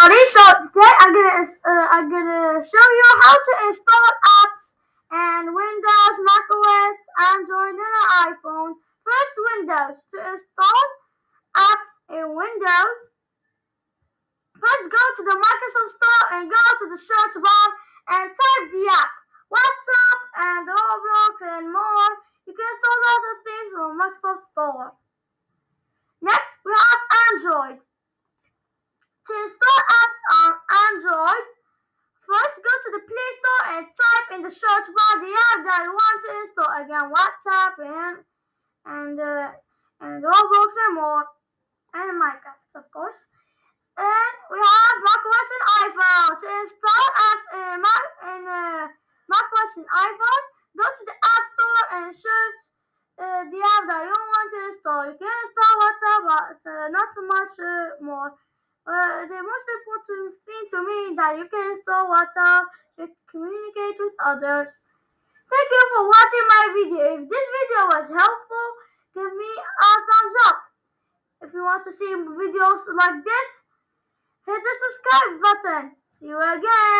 everybody. So today I'm gonna show you how to install apps and Windows, macOS, Android, and an iPhone. First, Windows. To install apps in Windows, first go to the Microsoft Store and go to the search bar and type the app, WhatsApp and Roblox and more. You can install lots of things from Microsoft Store. Next, we have Android. To install apps on Android, first go to the Play Store and type in the search bar the app that you want to install. Again, WhatsApp and Roblox and more, and Minecraft, of course. And we have macOS and iPhone. To install apps in macOS and iPhone, go to the App Store and search the app that you want to install. You can install WhatsApp, but not so much more. The most important thing to me is that you can install WhatsApp to communicate with others. Thank you for watching my video. If this video was helpful, give me a thumbs up. If you want to see videos like this, hit the subscribe button. See you again.